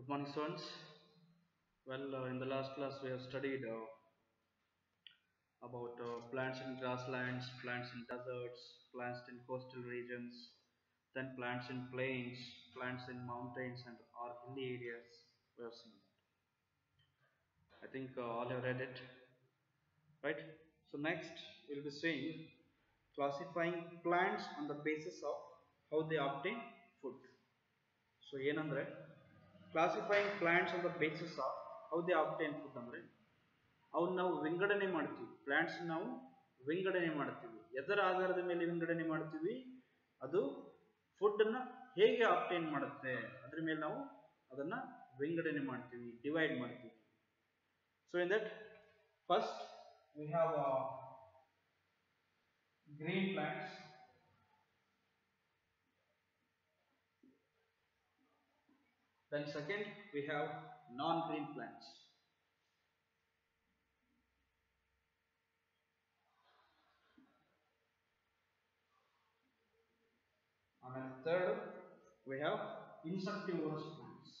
Good morning, students. In the last class, we have studied about plants in grasslands, plants in deserts, plants in coastal regions, then plants in plains, plants in mountains and or hilly areas. We have seen that. I think all have read it, right? So next, we'll be seeing classifying plants on the basis of how they obtain food. So, ಏನಂದ್ರೆ classifying plants on the basis of how they obtain food ಅಂದ್ರೆ ಅವನ್ನ ನಾವು ವಿಂಗಡಣೆ ಮಾಡ್ತೀವಿ. Plants ನಾವು ವಿಂಗಡಣೆ ಮಾಡ್ತೀವಿ. ಎದರ ಆಧಾರದ ಮೇಲೆ ವಿಂಗಡಣೆ ಮಾಡ್ತೀವಿ? ಅದು ಫುಡ್ ಅನ್ನ ಹೇಗೆ ಆಬ್ಟೈನ್ ಮಾಡುತ್ತೆ ಅದ್ರ ಮೇಲೆ ನಾವು ಅದನ್ನ ವಿಂಗಡಣೆ ಮಾಡ್ತೀವಿ, ಡಿವೈಡ್ ಮಾಡ್ತೀವಿ. So in that first we have green plants, then second we have non-green plants, and then third we have insectivorous plants.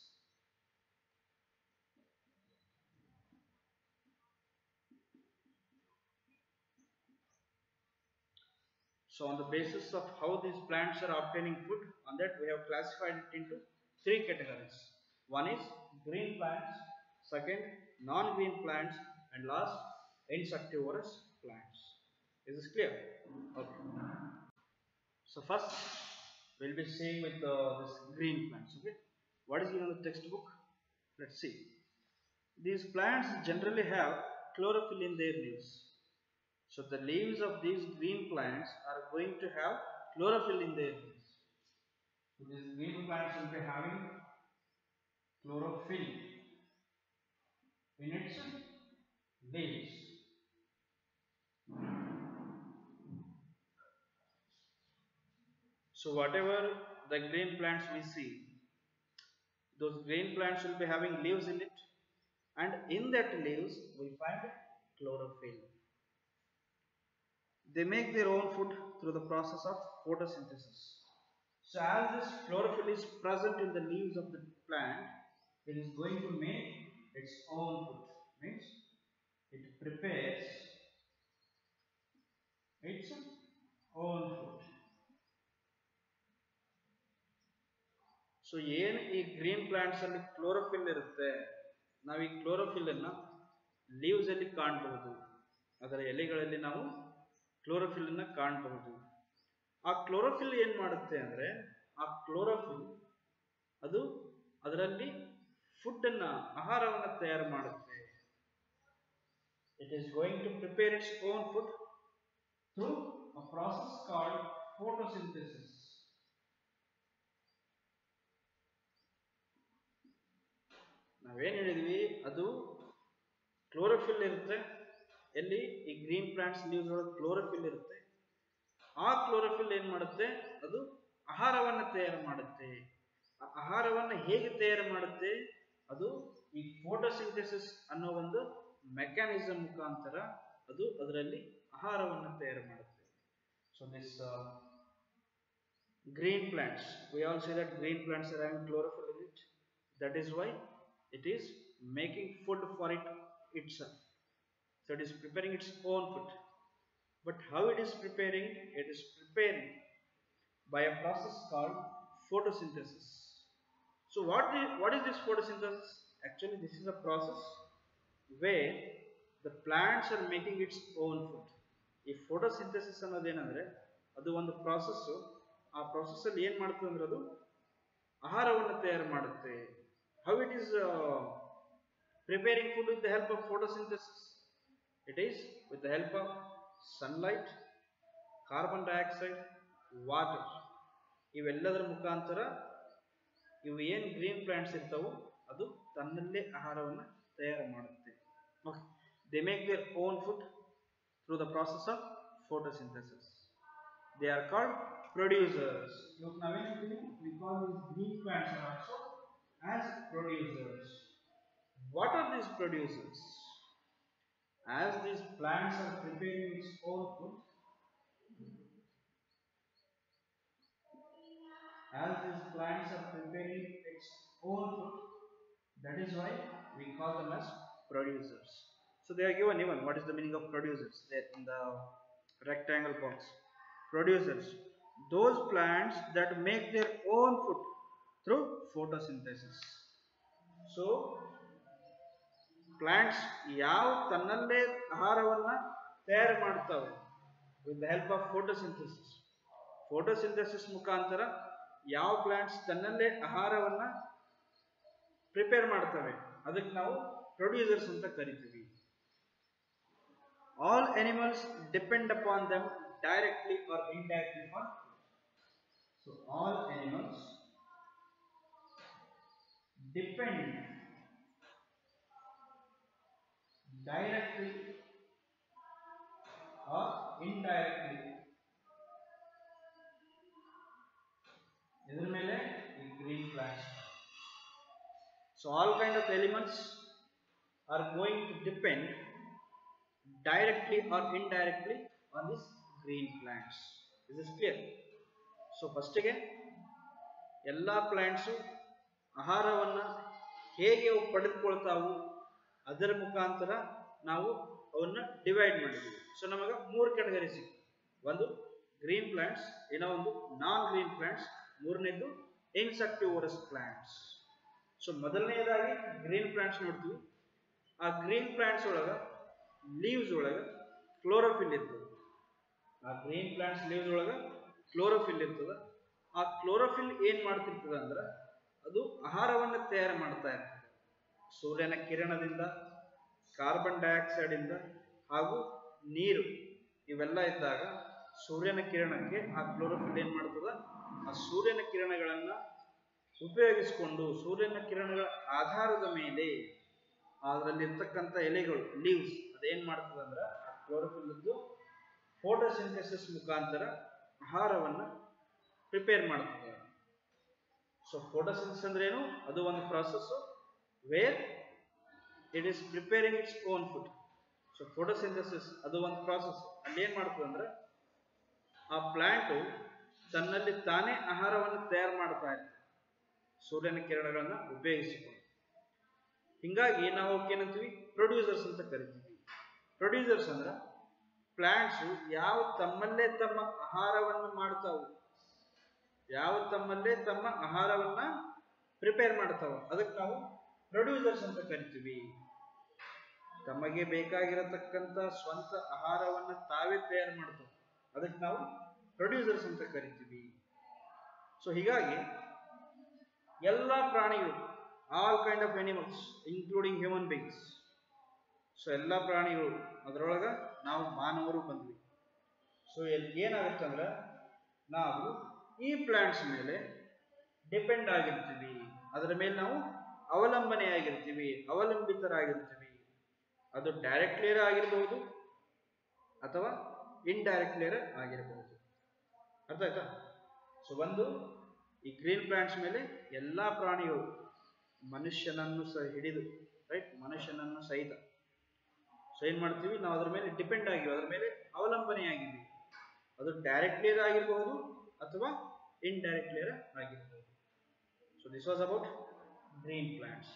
So on the basis of how these plants are obtaining food, on that we have classified it into three categories. One is green plants, second non-green plants, and last insectivorous plants. Is this clear? Okay. So first we'll be seeing with this green plants. Okay, what is in the textbook? Let's see. These plants generally have chlorophyll in their leaves. So the leaves of these green plants are going to have chlorophyll in their leaves. So these green plants will be having chlorophyll in its leaves. So whatever the green plants we see, those green plants will be having leaves in it, and in that leaves we find chlorophyll. They make their own food through the process of photosynthesis. So as this chlorophyll is present in the leaves of the plant, it is going to make its own food. Means it prepares its own food. So ಏನು ಈ green plants ಅಲ್ಲಿ chlorophyll ಇರುತ್ತೆ, ನಾವು ಈ chlorophyll ಅನ್ನ leaves ಅಲ್ಲಿ ಕಾಣಬಹುದು, ಅದರ ಎಲೆಗಳಲ್ಲಿ ನಾವು ಕ್ಲೋರೋಫಿಲ್ ಅನ್ನ ಕಾಣಬಹುದು. ಆ ಕ್ಲೋರೋಫಿಲ್ ಏನ್ ಮಾಡುತ್ತೆ ಅಂದ್ರೆ ಆ ಕ್ಲೋರೋಫಿಲ್ ಅದು ಅದರಲ್ಲಿ ಫುಡ್ ಅನ್ನ ಆಹಾರವನ್ನ ತಯಾರು ಮಾಡುತ್ತೆ. It is going to prepare its own food through a process called photosynthesis. ನಾವೇನ್ ಹೇಳಿದ್ವಿ, ಅದು ಕ್ಲೋರೋಫಿಲ್ ಇರುತ್ತೆ. ಎಲ್ಲಿ ಈ ಗ್ರೀನ್ ಪ್ಲಾಂಟ್ಸ್ ಲೀವ್ಸ್ ಒಳಗೆ ಕ್ಲೋರೋಫಿಲ್ ಇರುತ್ತೆ. ಆ ಕ್ಲೋರೋಫಿಲ್ ಏನ್ ಮಾಡುತ್ತೆ, ಅದು ಆಹಾರವನ್ನ ತಯಾರು ಮಾಡುತ್ತೆ. ಆ ಆಹಾರವನ್ನ ಹೇಗೆ ತಯಾರು ಮಾಡುತ್ತೆ, ಅದು ಈ ಫೋಟೋಸಿಂಥೆಸಿಸ್ ಅನ್ನೋ ಒಂದು ಮೆಕ್ಯಾನಿಸಮ್ ಮುಖಾಂತರ ಅದು ಅದರಲ್ಲಿ ಆಹಾರವನ್ನ ತಯಾರು ಮಾಡುತ್ತೆ. So this green plants, we all say that green plants are having chlorophyll in it. That is why it is making food for it itself. So it is preparing its own food. But how it is preparing? It is preparing by a process called photosynthesis. So what is this photosynthesis? Actually this is a process where the plants are making its own food. ಈ photosynthesis ಅನ್ನೋದೇನಂದ್ರೆ ಅದು ಒಂದು process. ಆ process ಅಲ್ಲಿ ಏನ್ ಮಾಡುತ್ತೆ ಅಂದ್ರೆ ಅದು ಆಹಾರವನ್ನು ತಯಾರು ಮಾಡುತ್ತೆ. How it is preparing food with the help of photosynthesis? It is with the help of sunlight, carbon dioxide, water. ಇವೆಲ್ಲದರ ಮುಖಾಂತರ ಇವು ಏನು ಗ್ರೀನ್ ಪ್ಲಾಂಟ್ಸ್ ಇರ್ತಾವೋ ಅದು ತನ್ನಲ್ಲೇ ಆಹಾರವನ್ನು ತಯಾರು ಮಾಡುತ್ತೆ. Okay. They make their own food through the process of photosynthesis. They are called producers. Look, now we call these green plants also as producers. What are these producers? As these plants are preparing its own food, as these plants are preparing its own food, is why we call them as producers. So they are given even what is the meaning of producers there in the rectangle box. Producers, those plants that make their own food through photosynthesis. So plants ಯಾವ ತನ್ನಲ್ಲೇ ಆಹಾರವನ್ನ ತಯಾರು ಮಾಡ್ತಾವೆ with the help of photosynthesis. Photosynthesis ಮುಖಾಂತರ ಯಾವ plants ತನ್ನಲ್ಲೇ ಆಹಾರವನ್ನ prepare ಮಾಡ್ತವೆ ಅದಕ್ಕೆ ನಾವು ಪ್ರೊಡ್ಯೂಸರ್ಸ್ ಅಂತ ಕರಿತೀವಿ. All animals depend upon them directly R indirectly for. So all animals depend directly or indirectly ಇದರ ಮೇಲೆ ಈ green plants. So all kind of elements are going to depend directly or indirectly on these green plants. Is this clear? So first ಗೆ ಎಲ್ಲಾ plants ಆಹಾರವನ್ನ ಹೇಗೆ ಪಡೆದುಕೊಳ್ತಾವು ಅದರ ಮುಖಾಂತರ ನಾವು ಅವನ್ನ ಡಿವೈಡ್ ಮಾಡಿದ್ವಿ. ಸೊ ನಮಗೆ 3 ಕ್ಯಾಟಗರಿ ಸಿಕ್ತು. ಒಂದು ಗ್ರೀನ್ ಪ್ಲಾಂಟ್ಸ್, ಇನ್ನೊಂದು ನಾನ್ ಗ್ರೀನ್ ಪ್ಲಾಂಟ್ಸ್, ಮೂರನೇದು ಇನ್ಸೆಕ್ಟಿವೋರಸ್ ಪ್ಲಾಂಟ್ಸ್. ಸೊ ಮೊದಲನೇದಾಗಿ ಗ್ರೀನ್ ಪ್ಲಾಂಟ್ಸ್ ನೋಡ್ತೀವಿ. ಆ ಗ್ರೀನ್ ಪ್ಲಾಂಟ್ಸ್ ಒಳಗ ಲೀವ್ಸ್ ಒಳಗ ಕ್ಲೋರೋಫಿಲ್ ಇರ್ತದೆ. ಆ ಗ್ರೀನ್ ಪ್ಲಾಂಟ್ಸ್ ಲೀವ್ಸ್ ಒಳಗ ಕ್ಲೋರೋಫಿಲ್ ಇರ್ತದೆ. ಆ ಕ್ಲೋರೋಫಿಲ್ ಏನ್ ಮಾಡ್ತಿರ್ತದೆ ಅಂದ್ರೆ ಅದು ಆಹಾರವನ್ನು ತಯಾರು ಮಾಡ್ತಾ ಇರ್ತದೆ. ಸೂರ್ಯನ ಕಿರಣದಿಂದ, ಕಾರ್ಬನ್ ಡೈಆಕ್ಸೈಡ್ ಇಂದ ಹಾಗೂ ನೀರು ಇವೆಲ್ಲ ಇದ್ದಾಗ ಸೂರ್ಯನ ಕಿರಣಕ್ಕೆ ಆ ಕ್ಲೋರೋಫಿಲ್ ಏನ್ ಮಾಡ್ತದ, ಆ ಸೂರ್ಯನ ಕಿರಣಗಳನ್ನ ಉಪಯೋಗಿಸಿಕೊಂಡು ಸೂರ್ಯನ ಕಿರಣಗಳ ಆಧಾರದ ಮೇಲೆ ಅದರಲ್ಲಿರ್ತಕ್ಕಂಥ ಎಲೆಗಳು ಲೀವ್ಸ್ ಅದೇನ್ ಮಾಡ್ತದ ಅಂದ್ರೆ ಆ ಕ್ಲೋರೋಫಿಲ್ ಇದ್ದು ಫೋಟೋಸಿಂಥೆಸಿಸ್ ಮುಖಾಂತರ ಆಹಾರವನ್ನ ಪ್ರಿಪೇರ್ ಮಾಡ್ತದೆ. ಸೊ ಫೋಟೋಸಿಂಥೆಸಿಸ್ ಅಂದ್ರೆ ಏನು? ಅದು ಒಂದು process where it is preparing its own food. So photosynthesis ಅದು ಒಂದು ಪ್ರಾಸೆಸ್. ಅಲ್ಲಿ ಏನ್ ಮಾಡ್ತದೆ ಅಂದ್ರೆ ಆ ಪ್ಲಾಂಟ್ ತನ್ನಲ್ಲಿ ತಾನೇ ಆಹಾರವನ್ನು ತಯಾರು ಮಾಡ್ತಾ ಇರ್ತದೆ ಸೂರ್ಯನ ಕಿರಣಗಳನ್ನ ಉಪಯೋಗಿಸಿಕೊಂಡು. ಹಿಂಗಾಗಿ ನಾವು ಏನಂತೀವಿ? ಪ್ರೊಡ್ಯೂಸರ್ಸ್ ಅಂತ ಕರಿತೀವಿ. ಪ್ರೊಡ್ಯೂಸರ್ಸ್ ಅಂದ್ರೆ ಪ್ಲಾಂಟ್ಸ್ ಯಾವ ತಮ್ಮಲ್ಲೇ ತಮ್ಮ ಆಹಾರವನ್ನು ಮಾಡ್ತಾವು, ಯಾವ ತಮ್ಮಲ್ಲೇ ತಮ್ಮ ಆಹಾರವನ್ನ ಪ್ರಿಪೇರ್ ಮಾಡ್ತಾವ ಅದಕ್ಕೆ ನಾವು ಪ್ರೊಡ್ಯೂಸರ್ಸ್ ಅಂತ ಕರಿತೀವಿ. ತಮಗೆ ಬೇಕಾಗಿರತಕ್ಕಂತ ಸ್ವಂತ ಆಹಾರವನ್ನ ತಾವೇ ತಯಾರು ಮಾಡ್ತಾವೆ ಅದಕ್ಕೆ ನಾವು ಪ್ರೊಡ್ಯೂಸರ್ಸ್ ಅಂತ ಕರಿತೀವಿ. ಸೊ ಹೀಗಾಗಿ ಎಲ್ಲ ಪ್ರಾಣಿಗಳು, all kind of animals including human beings, so ಎಲ್ಲ ಪ್ರಾಣಿಗಳು ಅದರೊಳಗ ನಾವು ಮಾನವರು ಬಂದ್ವಿ. ಸೊ ಏನಾಗುತ್ತೆ ಅಂದ್ರೆ ನಾವು ಈ ಪ್ಲಾಂಟ್ಸ್ ಮೇಲೆ ಡಿಪೆಂಡ್ ಆಗಿರ್ತೀವಿ, ಅದರ ಮೇಲೆ ನಾವು ಅವಲಂಬನೆಯಾಗಿರ್ತೀವಿ, ಅವಲಂಬಿತರಾಗಿರ್ತೀವಿ. ಅದು ಡೈರೆಕ್ಟ್ ಲೇಯರ್ ಆಗಿರಬಹುದು ಅಥವಾ ಇಂಡೈರೆಕ್ಟ್ ಲೇಯರ್ ಆಗಿರಬಹುದು. ಅರ್ಥ ಆಯ್ತಾ? ಸೊ ಒಂದು ಈ ಗ್ರೀನ್ ಪ್ಲಾಂಟ್ಸ್ ಮೇಲೆ ಎಲ್ಲಾ ಪ್ರಾಣಿಗಳು ಮನುಷ್ಯನನ್ನು ಹಿಡಿದು ರೈಟ್ ಮನುಷ್ಯನನ್ನು ಸಹಿತ ಸೊ ಏನ್ ಮಾಡ್ತೀವಿ ನಾವು ಅದ್ರ ಮೇಲೆ ಡಿಪೆಂಡ್ ಆಗಿವಿ, ಅದ್ರ ಮೇಲೆ ಅವಲಂಬನೆಯಾಗಿವಿ. ಅದು ಡೈರೆಕ್ಟ್ ಲೇಯರ್ ಆಗಿರಬಹುದು ಅಥವಾ indirect layer ಆಗಿರಬಹುದು. So this was about green plants.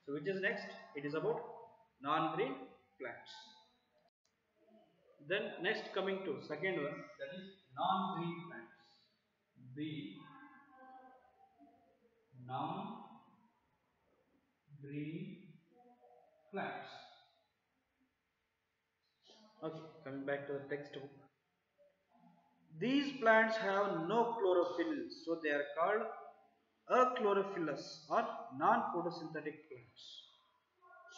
So which is next? It is about non-green plants. Then next coming to second one, that is non-green plants. B non-green plants. Okay, coming back to the textbook. These plants have no chlorophyll, so they are called achlorophyllous or non-photosynthetic plants.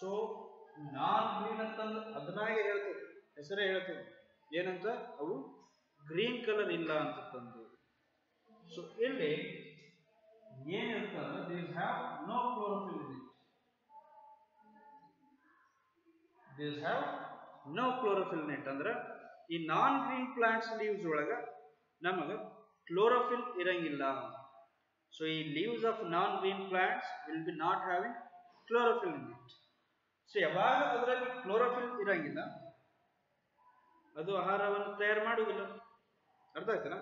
So non-green ಅಂತಂದ್ರೆ ಅದನ್ನಾಗೆ ಹೇಳ್ತೇವೆ, ಹೆಸರೇ ಹೇಳ್ತೇವೆ ಏನಂತ, ಅವು green colour ಇಲ್ಲ ಅಂತ ತಂದು. So ಇಲ್ಲಿ ಏನಿರ್ತದೆ, these have no chlorophyll in it. These have no chlorophyll in it ಅಂದ್ರೆ ಈ ನಾನ್ ಗ್ರೀನ್ ಪ್ಲಾಂಟ್ಸ್ ಲೀವ್ಸ್ ಒಳಗ ನಮಗ ಕ್ಲೋರೋಫಿಲ್ ಇರಂಗಿಲ್ಲ. ಸೊ ಈ leaves of non green plants will be not having chlorophyll in it. So ಯಾವಾಗ ಅದರಲ್ಲಿ ಕ್ಲೋರೋಫಿಲ್ ಇರಂಗಿಲ್ಲ ಅದು ಆಹಾರವನ್ನು ತಯಾರು ಮಾಡುವುದಿಲ್ಲ. ಅರ್ಥ ಆಯ್ತಲ್ಲ?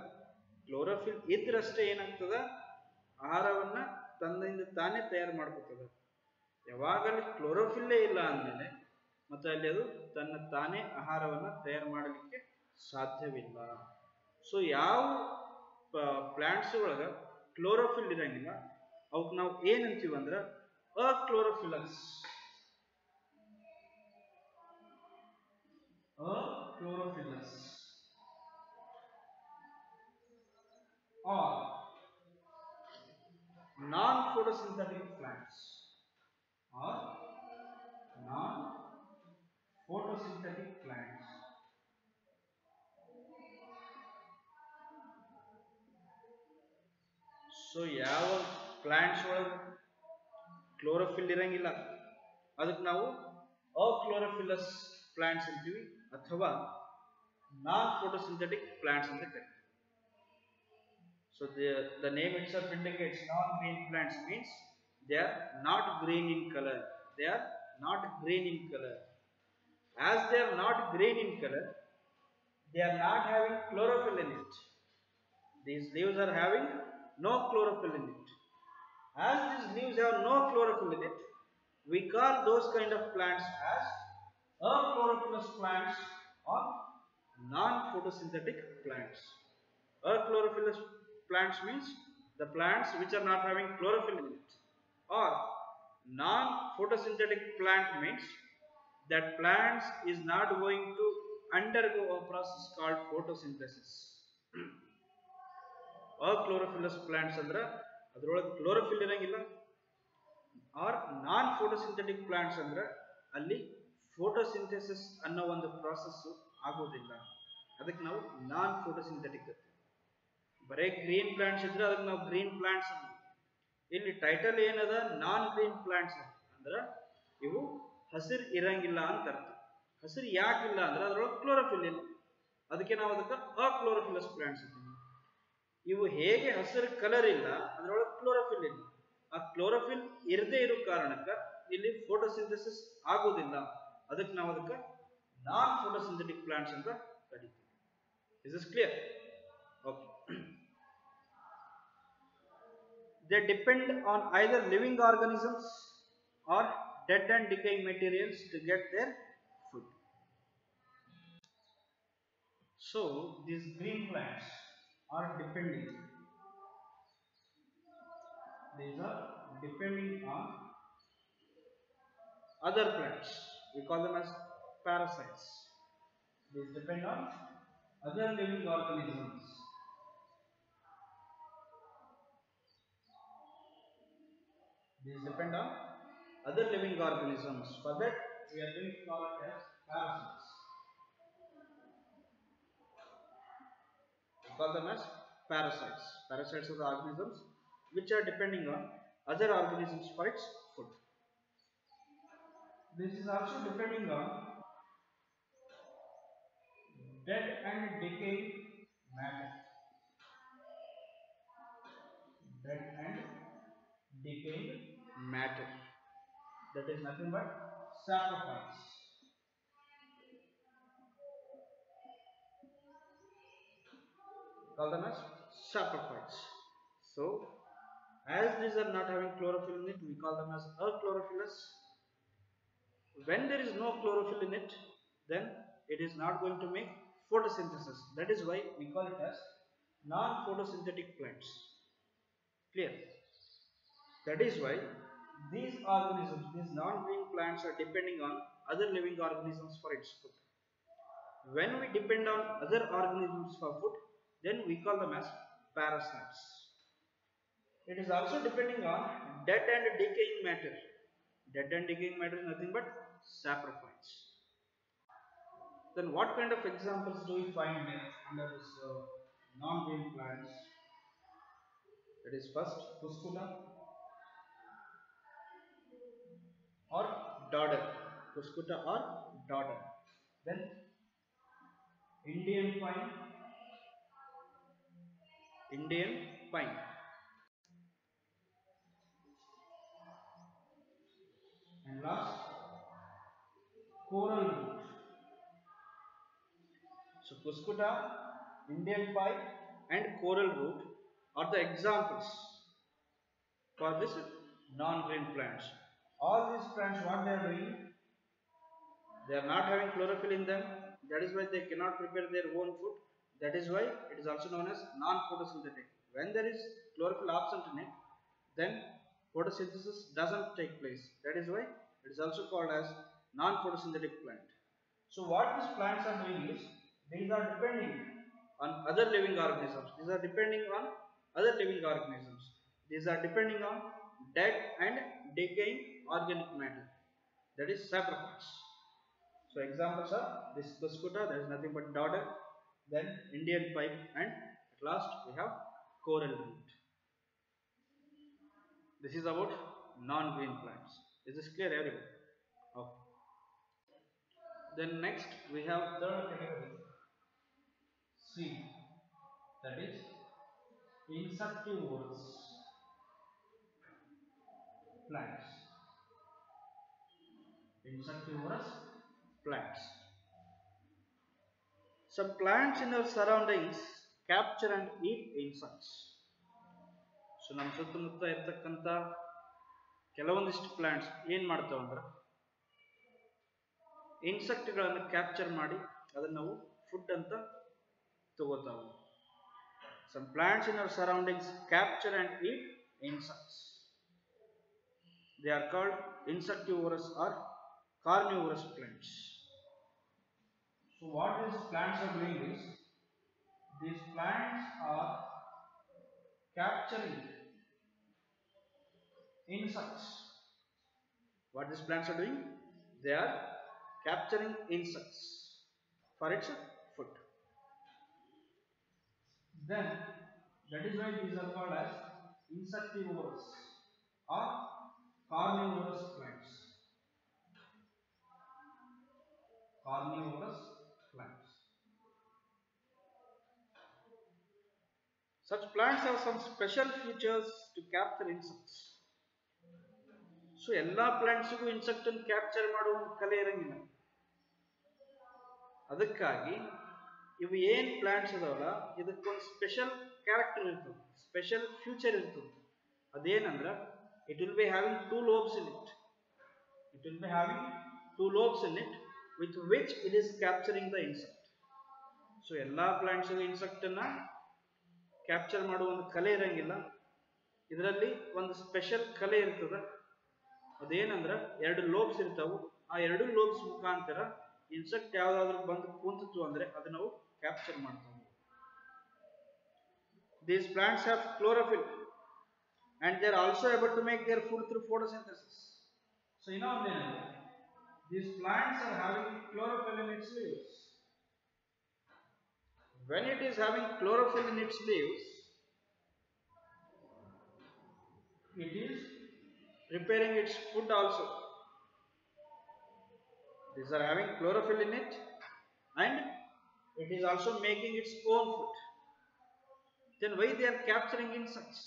ಕ್ಲೋರೋಫಿಲ್ ಇದ್ರಷ್ಟೇ ಏನಾಗ್ತದ, ಆಹಾರವನ್ನ ತನ್ನಿಂದ ತಾನೇ ತಯಾರು ಮಾಡ್ಕೊತದ. ಯಾವಾಗಲೂ ಕ್ಲೋರೋಫಿಲ್ಲೇ ಇಲ್ಲ ಅಂದಮೇಲೆ ಮತ್ತೆ ಅಲ್ಲಿ ಅದು ತನ್ನ ತಾನೇ ಆಹಾರವನ್ನು ತಯಾರು ಮಾಡಲಿಕ್ಕೆ ಸಾಧ್ಯವಿಲ್ಲ. ಸೊ ಯಾವ ಪ್ಲಾಂಟ್ಸ್ ಒಳಗೆ ಕ್ಲೋರೋಫಿಲ್ ಇರಂಗಿಲ್ಲ ಅವಕ್ಕೆ ನಾವು ಏನಂತೀವಿ ಅಂದ್ರೆ ಅಕ್ಲೋರೋಫಿಲಸ್. Chlorophyllas or non-photosynthetic plants or non-photosynthetic plants. So ಯಾವ ಪ್ಲಾಂಟ್ಸ್ ಒಳಗೆ ಕ್ಲೋರೋಫಿಲ್ ಇರಂಗಿಲ್ಲ ಅದಕ್ಕೆ ನಾವು ಅಕ್ಲೋರೋಫಿಲಸ್ ಪ್ಲಾಂಟ್ಸ್ ಅಂತೀವಿ ಅಥವಾ ನಾನ್ ಫೋಟೋಸಿಂಥೆಟಿಕ್ ಪ್ಲಾಂಟ್ಸ್ ಅಂತ ಕರೀತೀವಿ. So the name itself indicates non-green plants means they are not green in color. They are not green in color. As they are not green in color, they are not having chlorophyll in it. These leaves are having no chlorophyll in it. As these leaves have no chlorophyll in it, we call those kind of plants as achlorophyllous plants or non-photosynthetic plants. Achlorophyllous plants means the plants which are not having chlorophyll in it, or non-photosynthetic plant means that plants is not going to undergo a process called photosynthesis. Achlorophyllous plants ಅಂದ್ರೆ ಅದರೊಳಗೆ chlorophyll ಇರಂಗಿಲ್ಲ, R ನಾನ್ photosynthetic plants ಅಂದ್ರೆ ಅಲ್ಲಿ photosynthesis ಅನ್ನೋ ಒಂದು process ಆಗೋದಿಲ್ಲ. ಅದಕ್ಕೆ ನಾವು ನಾನ್ ಫೋಟೋಸಿಂಥೆಟಿಕ್. ಬರೇ ಗ್ರೀನ್ ಪ್ಲಾಂಟ್ಸ್ ಇದ್ರೆ ಅದಕ್ಕೆ ನಾವು ಗ್ರೀನ್ ಪ್ಲಾಂಟ್ಸ್ ಅಂತ. ಇಲ್ಲಿ ಟೈಟಲ್ ಏನದ ನಾನ್ ಗ್ರೀನ್ ಪ್ಲಾಂಟ್ಸ್ ಅಂದ್ರೆ ಇವು ಹಸಿರು ಇರಂಗಿಲ್ಲ ಅಂತ ಅರ್ಥ. ಹಸಿರು ಯಾಕಿಲ್ಲ ಅಂದ್ರೆ ಅದರೊಳಗೆ ಕ್ಲೋರೋಫಿಲ್ ಇಲ್ಲ, ಅದಕ್ಕೆ ನಾವು ಅದಕ್ಕೆ ಅಕ್ಲೋರೋಫಿಲಸ್ ಪ್ಲಾಂಟ್ಸ್ ಅಂತೀವಿ. ಇವು ಹೇಗೆ ಹಸಿರು ಕಲರ್ ಇಲ್ಲ ಅದರೊಳಗೆ ಕ್ಲೋರೋಫಿಲ್ ಇಲ್ಲ, ಆ ಕ್ಲೋರೋಫಿಲ್ ಇರದೇ ಇರೋ ಕಾರಣಕ್ಕೆ ಇಲ್ಲಿ ಫೋಟೋಸಿಂಥೆಸಿಸ್ ಆಗೋದಿಲ್ಲ, ಅದಕ್ಕೆ ನಾವು ಅದಕ್ಕೆ ನಾನ್ ಫೋಟೋಸಿಂಥೆಟಿಕ್ ಪ್ಲಾಂಟ್ಸ್ ಅಂತ ಕರೀತೀವಿ. Is this clear? Okay. They depend on either living organisms or dead and decaying materials to get their food. So these green plants are depending. These are depending on other plants. We call them as parasites. These depend on other living organisms. These depend on other living organisms. For that, we are going to call it as parasites. We call them as parasites. Parasites are the organisms which are depending on other organisms for its food. This is also depending on dead and decaying matter. Dead and decaying matter. That is nothing but saprophytes. Call them as saprophytes. So, as these are not having chlorophyll in it, we call them as achlorophyllous. When there is no chlorophyll in it, then it is not going to make photosynthesis. That is why we call it as non-photosynthetic plants. Clear? That is why these organisms, these non-green plants, are depending on other living organisms for its food. When we depend on other organisms for food, then we call them as parasites. It is also depending on dead and decaying matter. Dead and decaying matter is nothing but saprophytes. Then what kind of examples do we find under this non-green plants? That is first Cuscuta or dodder. Cuscuta or dodder. Then Indian pine. Indian pine. And last, coral root. So Cuscuta, Indian pine and coral root are the examples for this non-green plants. All these plants, what they are doing, they are not having chlorophyll in them. That is why they cannot prepare their own food. That is why it is also known as non-photosynthetic. When there is chlorophyll absent in it, then photosynthesis doesn't take place. That is why it is also called as non-photosynthetic plant. So what these plants are doing is, these are depending on other living organisms. These are depending on other living organisms. These are depending on dead and decaying organic matter. That is saprophytes. So examples are this cuscuta, there is nothing but dodder, then Indian pipe, and at last we have coral root. This is about non-green plants. Is this clear, everyone? Okay. Then next we have third category, seed, that is insectivorous plants. Insectivorous plants. Some plants in our surroundings capture and eat insects. So ನಮ್ಮ ಸುತ್ತಮುತ್ತ ಇರ್ತಕ್ಕಂಥ ಕೆಲವೊಂದಿಷ್ಟು plants ಏನು ಮಾಡ್ತಾವೆ ಅಂದ್ರೆ ಇನ್ಸೆಕ್ಟ್ಗಳನ್ನು capture ಮಾಡಿ ಅದನ್ನು ನಾವು ಫುಡ್ ಅಂತ ತಗೋತಾವೆ. Some plants in our surroundings capture and eat insects. They are called insectivorous or carnivorous plants. So what these plants are doing is, these plants are capturing insects. What these plants are doing? They are capturing insects for its food. Then that is why these are called as insectivorous or carnivorous plants. Carnivorous plants. Such plants have some special features to capture insects. So ಎಲ್ಲ ಪ್ಲಾಂಟ್ಸ್ಗೂ insect ಅನ್ನು capture ಮಾಡುವ ಕಲೆ ಇರಂಗಿಲ್ಲ. ಅದಕ್ಕಾಗಿ ಇವು ಏನು plants ಅದಾವಲ್ಲ, ಇದಕ್ಕೊಂದು ಸ್ಪೆಷಲ್ ಕ್ಯಾರೆಕ್ಟರ್ ಇರ್ತದೆ, ಸ್ಪೆಷಲ್ ಫ್ಯೂಚರ್ ಇರ್ತದೆ. ಅದೇನಂದ್ರೆ, it will be having two lobes in it. It will be having two lobes in it, with which it is capturing the insect. So ಎಲ್ಲ ಪ್ಲಾಂಟ್ಸ್ಗೂ ಇನ್ಸೆಕ್ಟ್ ಅನ್ನ ಕ್ಯಾಪ್ಚರ್ ಮಾಡುವ ಒಂದು ಕಲೆ ಇರಂಗಿಲ್ಲ. ಇದರಲ್ಲಿ ಒಂದು ಸ್ಪೆಷಲ್ ಕಲೆ ಇರ್ತದೆ. ಅದೇನಂದ್ರೆ, ಎರಡು ಲೋಬ್ಸ್ ಇರ್ತಾವು. ಆ ಎರಡು ಲೋಬ್ಸ್ ಮುಖಾಂತರ ಇನ್ಸೆಕ್ಟ್ ಯಾವ್ದಾದ್ರು ಬಂದು ಕೂತಿತ್ತು ಅಂದ್ರೆ ಅದನ್ನ ನಾವು ಕ್ಯಾಪ್ಚರ್ ಮಾಡ್ತಾವೆ. These plants have chlorophyll and they are also able to make their food through photosynthesis. So these plants are having chlorophyll in its leaves. When it is having chlorophyll in its leaves, it is preparing its food also. These are having chlorophyll in it and it is also making its own food. Then why they are capturing insects?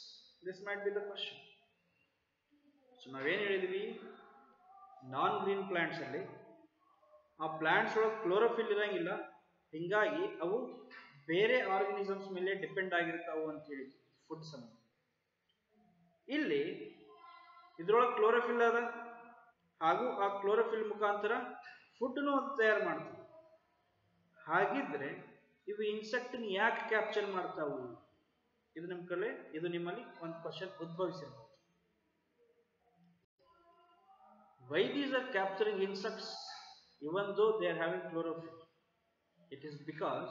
This might be the question. So ನಾವೇನು ಹೇಳಿದ್ವಿ, ನಾನ್ green plants ಅಲ್ಲಿ ಆ plants ಒಳಗೆ chlorophyll ಇರಂಗಿಲ್ಲ, ಹಿಂಗಾಗಿ ಅವು ಬೇರೆ organisms ಮೇಲೆ ಡಿಪೆಂಡ್ ಆಗಿರ್ತಾವು ಅಂತ ಹೇಳಿ ಫುಡ್ಸ್ ಅನ್ನು. ಇಲ್ಲಿ ಇದ್ರೊಳಗೆ ಕ್ಲೋರೋಫಿಲ್ ಅದ, ಹಾಗೂ ಆ ಕ್ಲೋರೋಫಿಲ್ ಮುಖಾಂತರ ಫುಡ್ನು ತಯಾರು ಮಾಡ್ತವೆ. ಹಾಗಿದ್ರೆ ಇವು ಇನ್ಸೆಕ್ಟ್ ಯಾಕೆ ಕ್ಯಾಪ್ಚರ್ ಮಾಡ್ತಾವು? ಇದು ನಿಮ್ಮಲ್ಲಿ ಒಂದು question ಉದ್ಭವಿಸಿರ್ಬೋದು. Why these are capturing insects even though they are having chlorophyll? It is because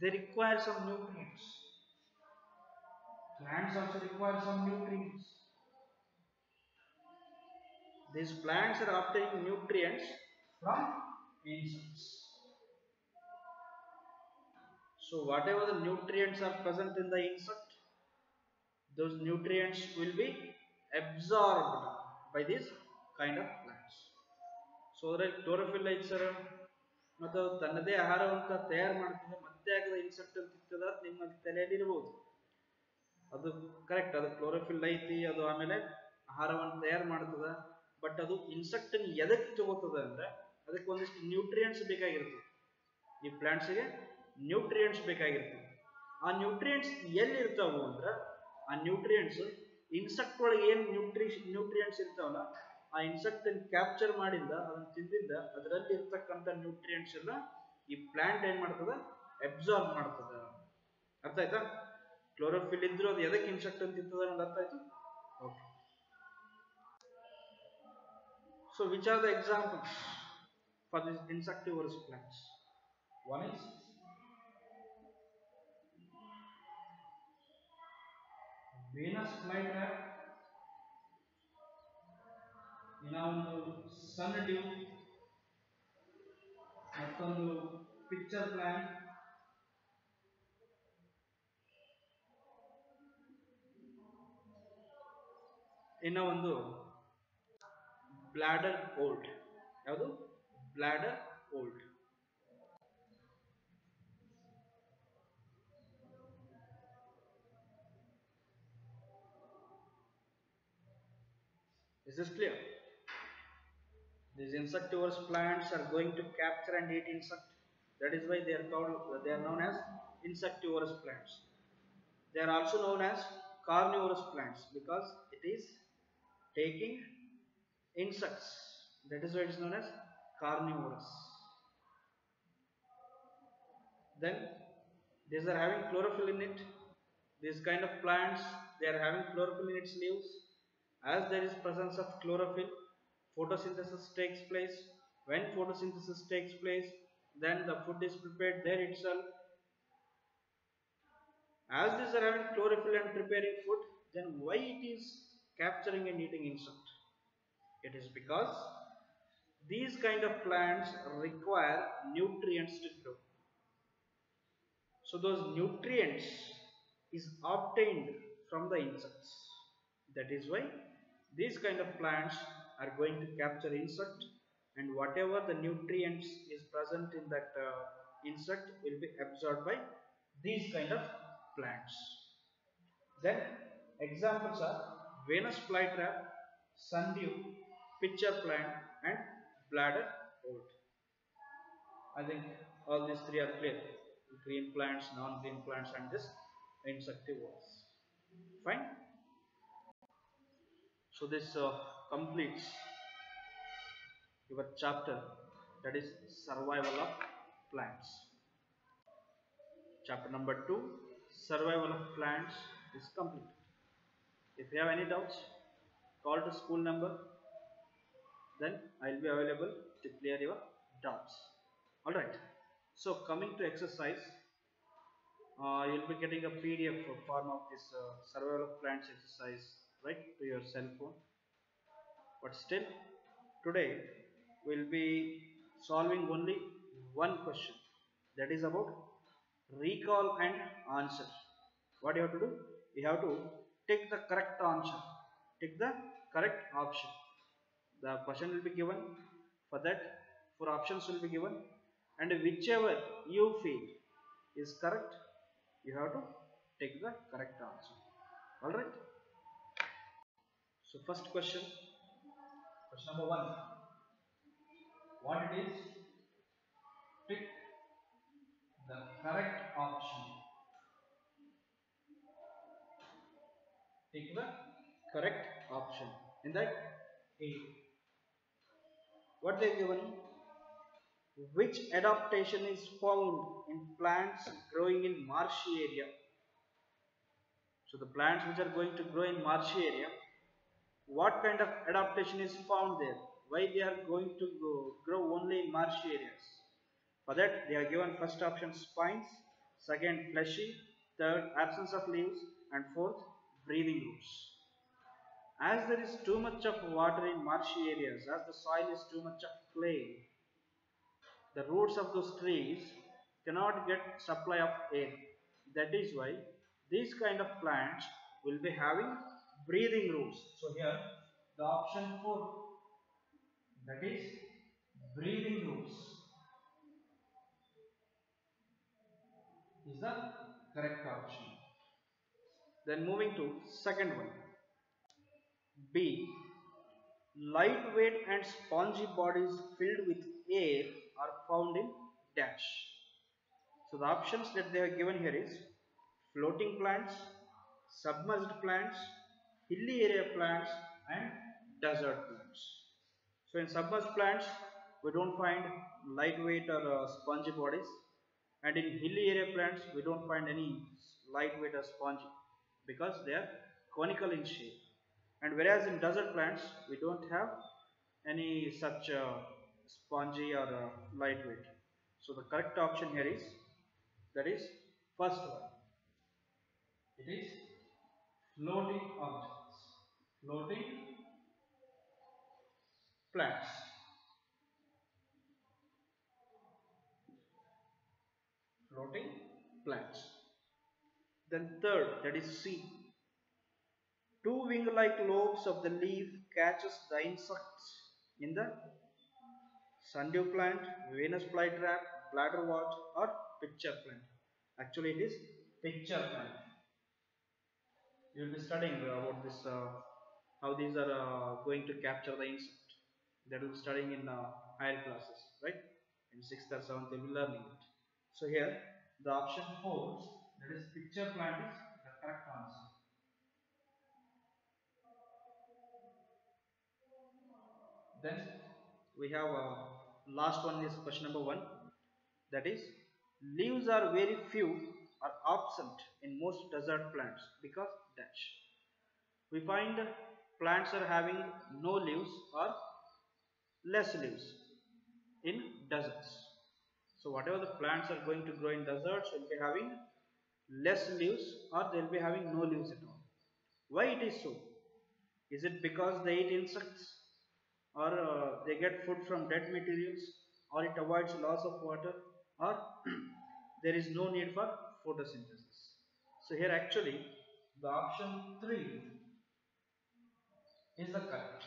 they require some nutrients. Plants also require some nutrients. These plants are obtaining nutrients from insects. So whatever the nutrients are present in the insect, those nutrients will be absorbed by these kind of plants. So ಅದರಲ್ಲಿ chlorophyll ಐತೆ sir, ಮತ್ತು ತನ್ನದೇ ಆಹಾರವಂತ ತಯಾರು ಮಾಡ್ತದೆ, ಮತ್ತೆ ಆಗದ insect ಅಂತ ಇರ್ತದ ನಿಮ್ಮ ತಲೆಯಲ್ಲಿ ಇರ್ಬೋದು. ಅದು ಕರೆಕ್ಟ್, ಅದು ಕ್ಲೋರೋಫಿಲ್ ಐತಿ, ಅದು ಆಮೇಲೆ ಆಹಾರವನ್ನು ತಯಾರು ಮಾಡ್ತದ. ಬಟ್ ಅದು ಇನ್ಸೆಕ್ಟ್ ಎದಕ್ಕೆ ತಗೋತದ ಅಂದ್ರೆ ಅದಕ್ಕೆ ಒಂದಿಷ್ಟು ನ್ಯೂಟ್ರಿಯೆಂಟ್ಸ್ ಬೇಕಾಗಿರ್ತದೆ. ಈ ಪ್ಲಾಂಟ್ಸ್ಗೆ ನ್ಯೂಟ್ರಿಯೆಂಟ್ಸ್ ಬೇಕಾಗಿರ್ತದೆ. ಆ ನ್ಯೂಟ್ರಿಯೆಂಟ್ಸ್ ಎಲ್ಲಿ ಇರ್ತಾವು ಅಂದ್ರೆ, ಆ ನ್ಯೂಟ್ರಿಯೆಂಟ್ಸ್ ಇನ್ಸೆಕ್ಟ್ ಒಳಗೆ ಏನು ನ್ಯೂಟ್ರಿಯೆಂಟ್ಸ್ ಇರ್ತಾವಲ್ಲ ಆ ಇನ್ಸೆಕ್ಟ್ ಕ್ಯಾಪ್ಚರ್ ಮಾಡಿಂದ ಅದನ್ನ ತಿಂದಿಂದ ಅದರಲ್ಲಿ ಇರ್ತಕ್ಕಂಥ ನ್ಯೂಟ್ರಿಯೆಂಟ್ಸ್ ಎಲ್ಲ ಈ ಪ್ಲಾಂಟ್ ಏನ್ ಮಾಡ್ತದ ಅಬ್ಸಾರ್ಬ್ ಮಾಡ್ತದ. ಅರ್ಥ ಆಯ್ತಾ? ಕ್ಲೋರೋಫಿಲ್ ಇದ್ರು ಅದು ಎದಕ್ಕೆ ಇನ್ಸೆಕ್ಟ್ ಅಂತ ತಿಂತದ ಅನ್ನೋದು ಅರ್ಥ ಆಯ್ತು? Okay. So which are the examples for these insectivorous plants? One is Venus flytrap, ಇನ್ನೊಂದು sundew, ಮತ್ತೊಂದು pitcher plant, ಇನ್ನೊಂದು bladder old. ಯಾವುದು? bladder old. Is this clear? These insectivorous plants are going to capture and eat insect. That is why they are called, they are known as insectivorous plants. They are also known as carnivorous plants because it is taking insects. That is why it is known as carnivorous. Then these are having chlorophyll in it. These kind of plants, they are having chlorophyll in its leaves. As there is presence of chlorophyll, photosynthesis takes place. When photosynthesis takes place, then the food is prepared there itself. As these are having chlorophyll and preparing food, then why it is capturing and eating insect? It is because these kind of plants require nutrients to grow. So those nutrients is obtained from the insects. That is why these kind of plants are going to capture insect, and whatever the nutrients is present in that insect will be absorbed by these kind of plants. Then examples are Venus flytrap, sundew, pitcher plant and bladder old. I think all these three are clear. Green plants, non-green plants and this insectivorous. Fine. So this completes your chapter, that is survival of plants. Chapter number 2, survival of plants, is completed. If you have any doubts, call to school number, then I will be available to clear your doubts. Alright, so coming to exercise, you will be getting a PDF form of this survival of plants exercise, right, to your cell phone. But still, today we will be solving only one question, that is about recall and answer. What you have to do? You have to take the correct answer, take the correct option. The question will be given, for that 4 options will be given, and whichever you feel is correct, you have to take the correct answer. Alright. So first question number 1. What it is? Pick the correct option. Pick the correct option. In that, A. What they given? Which adaptation is found in plants growing in marshy area? So the plants which are going to grow in marshy area, what kind of adaptation is found there? Why they are going to grow only in marshy areas? For that, they are given first option spines, second fleshy, third absence of leaves, and fourth breathing roots. As there is too much of water in marshy areas, as the soil is too much of clay, the roots of those trees cannot get supply of air. That is why these kind of plants will be having breathing roots. So here the option 4, that is breathing roots, is the correct option. Then moving to second one, B. Lightweight and spongy bodies filled with air are found in dash. So the options that they are given here is floating plants, submerged plants, hilly area plants and desert plants. So in submerged plants, we don't find lightweight or spongy bodies, and in hilly area plants, we don't find any lightweight or spongy because they are conical in shape. And whereas in desert plants, we don't have any such spongy or lightweight. So the correct option here is, that is first one. It is floating objects, floating plants, floating plants. Then third, that is C. Two wing-like lobes of the leaf catches the insects in the sundew plant, Venus flytrap, bladderwort, or pitcher plant. Actually, it is pitcher plant. You will be studying about this, how these are going to capture the insect. That will be studying in higher classes, right? In 6th or 7th, you will be learning it. So here, the option 4, that is pitcher plant, is the correct answer. Then we have last one is question number 1, that is leaves are very few or absent in most desert plants because dash. We find plants are having no leaves or less leaves in deserts. So whatever the plants are going to grow in deserts will be having less leaves or they will be having no leaves at all. Why it is so? Is it because they eat insects, or they get food from dead materials, or it avoids loss of water, or there is no need for photosynthesis? So here actually the option 3 is the correct.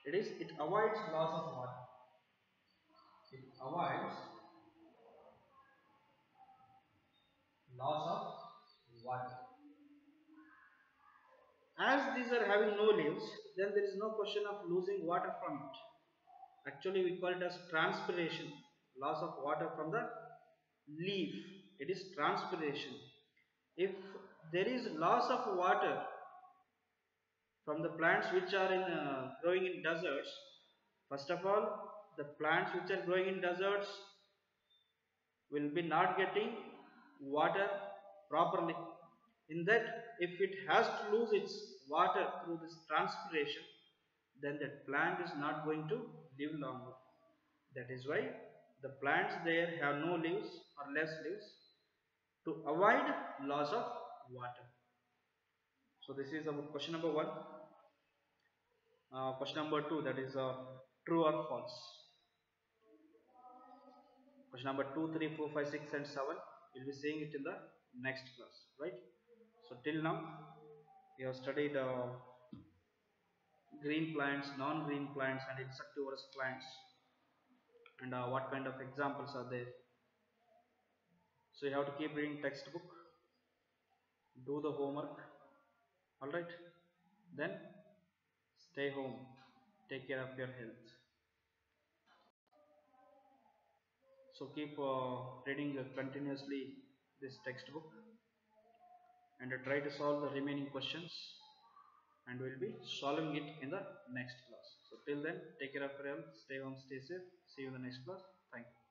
It is, it avoids loss of water. It avoids loss of water. As these are having no leaves, then there is no question of losing water from it. Actually, we call it as transpiration, loss of water from the leaf. It is transpiration. If there is loss of water from the plants which are in growing in deserts, first of all, the plants which are growing in deserts will be not getting water properly. In that, if it has to lose its water through this transpiration, then that plant is not going to live longer. That is why the plants there have no leaves or less leaves to avoid loss of water. So this is about question number 1. Question number 2, that is true or false. Question number 2, 3, 4, 5, 6 and 7, we'll be seeing it in the next class, right? So till now we have studied green plants, non-green plants and insectivorous plants, and what kind of examples are there. So you have to keep reading textbook, do the homework, alright, then stay home, take care of your health. So keep reading continuously this textbook and try to solve the remaining questions, and we'll be solving it in the next class. So till then, take care of your health, stay home, stay safe, see you in the next class. Thank you.